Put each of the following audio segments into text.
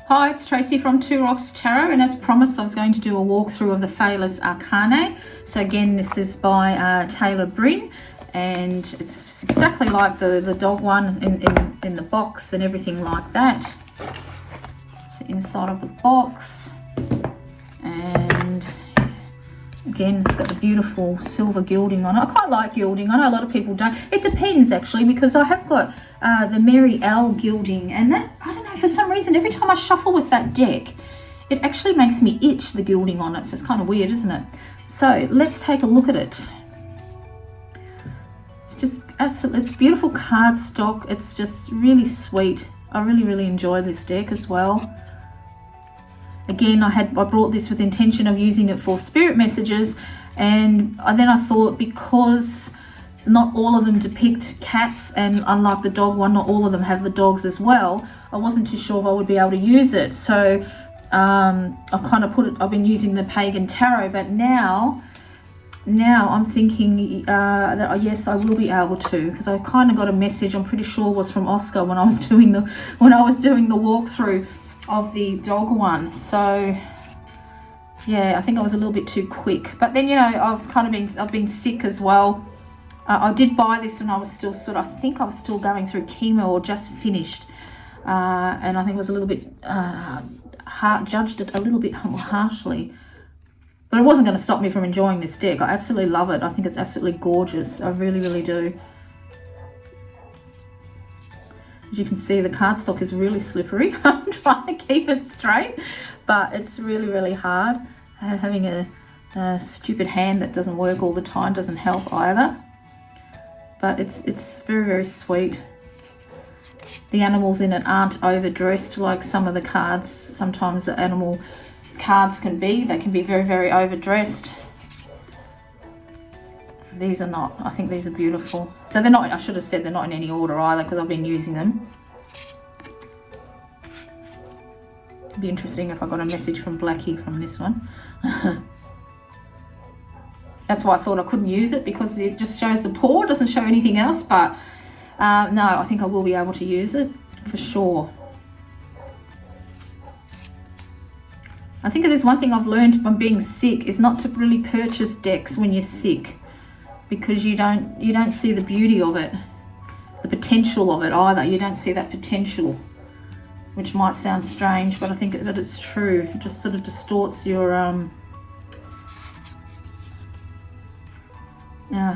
Hi, it's Tracy from Two Rocks Tarot, and as promised I was going to do a walkthrough of the Faeles Arcanae. So again, this is by taylorbryn, and it's exactly like the dog one in the box and everything like that. It's the inside of the box, and again it's got the beautiful silver gilding on it. I quite like gilding. I know a lot of people don't. It depends actually, because I have got the Mary L gilding, and that, I don't know, for some reason every time I shuffle with that deck it actually makes me itch, the gilding on it, so it's kind of weird, isn't it? So let's take a look at it. It's just absolutely, it's beautiful cardstock. It's just really sweet. I really enjoy this deck as well. Again, I brought this with the intention of using it for spirit messages, and then I thought, because not all of them depict cats, and unlike the dog one, not all of them have the dogs as well, I wasn't too sure if I would be able to use it. So I've kind of I've been using the Pagan Tarot, but now I'm thinking that yes, I will be able to, because I kind of got a message, I'm pretty sure it was from Oscar when I was doing the walkthrough of the dog one. So yeah, I think I was a little bit too quick, but then, you know, I've been sick as well. I did buy this when I was still I think I was still going through chemo, or just finished, and I think it was a little bit judged it a little bit more harshly, but it wasn't going to stop me from enjoying this deck. I absolutely love it. I think it's absolutely gorgeous. I really do. As you can see, the cardstock is really slippery. I'm trying to keep it straight, but it's really hard. Having a stupid hand that doesn't work all the time doesn't help either. But it's very sweet. The animals in it aren't overdressed like some of the cards. Sometimes the animal cards can be. They can be very overdressed. These are not. I think these are beautiful. So they're not, I should have said they're not in any order either, because I've been using them. It'd be interesting if I got a message from Blackie from this one. That's why I thought I couldn't use it, because it just shows the paw, doesn't show anything else. But no, I think I will be able to use it for sure. I think there's one thing I've learned from being sick, is not to really purchase decks when you're sick, because you don't see the beauty of it, the potential of it either. You don't see that potential, which might sound strange, but I think that it's true. It just sort of distorts your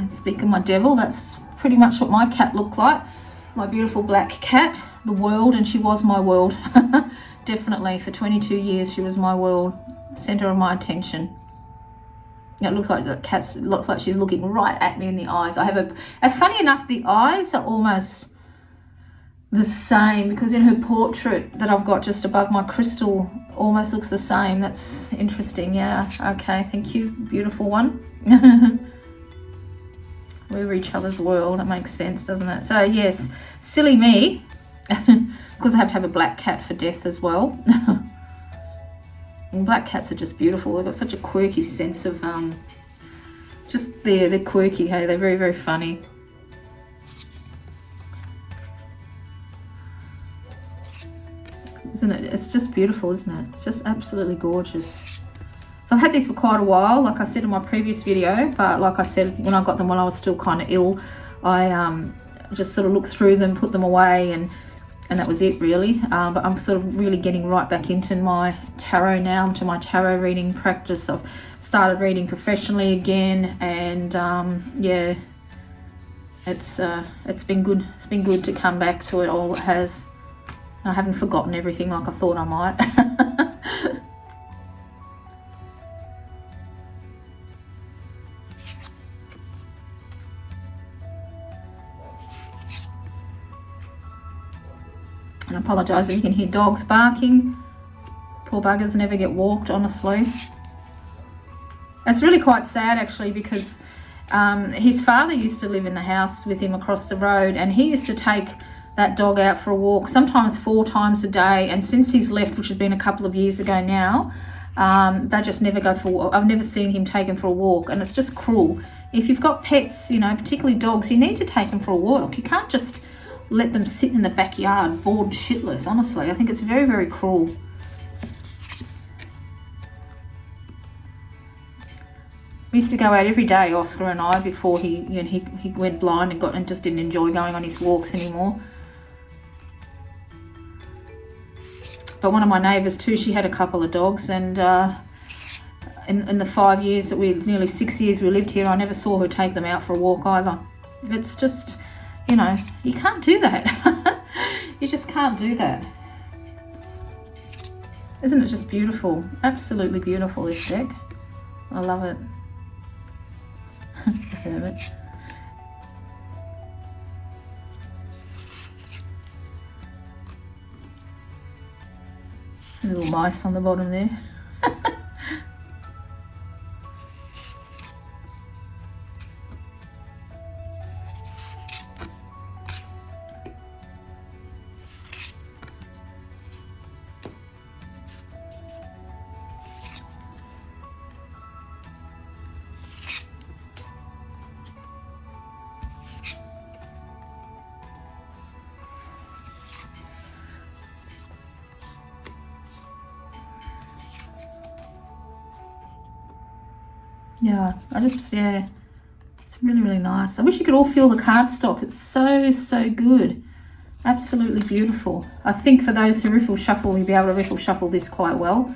speaking of my devil, that's pretty much what my cat looked like. My beautiful black cat, the world, and she was my world. Definitely, for 22 years she was my world, center of my attention. It looks like the cat looks like she's looking right at me in the eyes. I have funny enough, the eyes are almost the same, because in her portrait that I've got just above my crystal, almost looks the same. That's interesting. Yeah, okay, thank you, beautiful one. We're each other's world. That makes sense, doesn't it? So yes, silly me, because I have to have a black cat for death as well. And black cats are just beautiful. They've got such a quirky sense of just they're quirky. Hey, they're very funny. Isn't it? It's just beautiful, isn't it? It's just absolutely gorgeous. So I've had these for quite a while, like I said in my previous video, but like I said, when I got them when I was still kind of ill, I just sort of looked through them, put them away, and that was it really. But I'm sort of really getting right back into my tarot now, into my tarot reading practice. I've started reading professionally again, and yeah, it's been good. It's been good to come back to it all. It has. I haven't forgotten everything like I thought I might. I apologise if you can hear dogs barking. Poor buggers never get walked, honestly. It's really quite sad actually, because his father used to live in the house with him across the road, and he used to take that dog out for a walk, sometimes 4 times a day, and since he's left, which has been a couple of years ago now, they just never go for a walk. I've never seen him take him for a walk, and it's just cruel. If you've got pets, you know, particularly dogs, you need to take them for a walk. You can't just let them sit in the backyard bored shitless, honestly. I think it's very, very cruel. We used to go out every day, Oscar and I, before he went blind and just didn't enjoy going on his walks anymore. But one of my neighbours too, she had a couple of dogs, and in the 5 years that nearly 6 years we lived here, I never saw her take them out for a walk either. It's just, you know, you can't do that. You just can't do that. Isn't it just beautiful? Absolutely beautiful, this deck. I love it. The Hermit. Little mice on the bottom there. Yeah, it's really, really nice. I wish you could all feel the cardstock. It's so, so good. Absolutely beautiful. I think for those who riffle shuffle, you'll be able to riffle shuffle this quite well.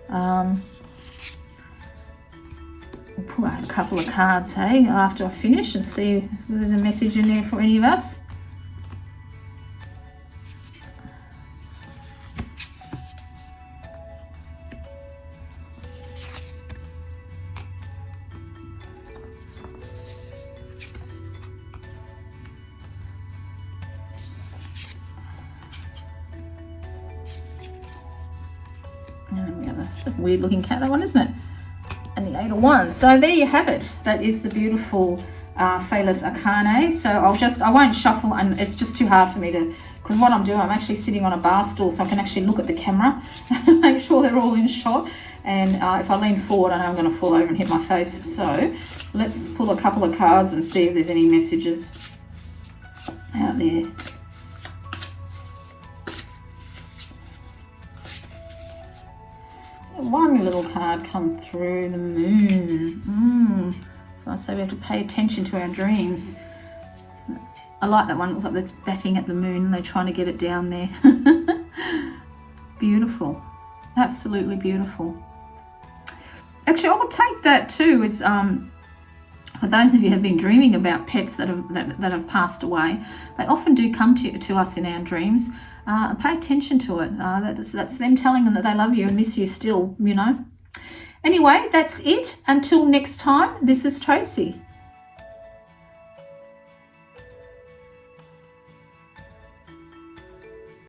We'll pull out a couple of cards, hey, after I finish, and see if there's a message in there for any of us. And we have a weird looking cat, that one, isn't it? And the 8 of Wands. So there you have it. That is the beautiful Faeles Arcanae. So I won't shuffle, and it's just too hard for me to, because what I'm doing, I'm actually sitting on a bar stool so I can actually look at the camera and make sure they're all in shot. And if I lean forward, I know I'm going to fall over and hit my face. So let's pull a couple of cards and see if there's any messages out there. One little card come through, the moon. So I say we have to pay attention to our dreams. I like that one. It looks like it's batting at the moon and they're trying to get it down there. Beautiful. Absolutely beautiful. Actually, I would take that too as for those of you who have been dreaming about pets that have passed away, they often do come to us in our dreams. Pay attention to it. That's them telling them that they love you and miss you still, you know. Anyway, that's it. Until next time, this is Tracy.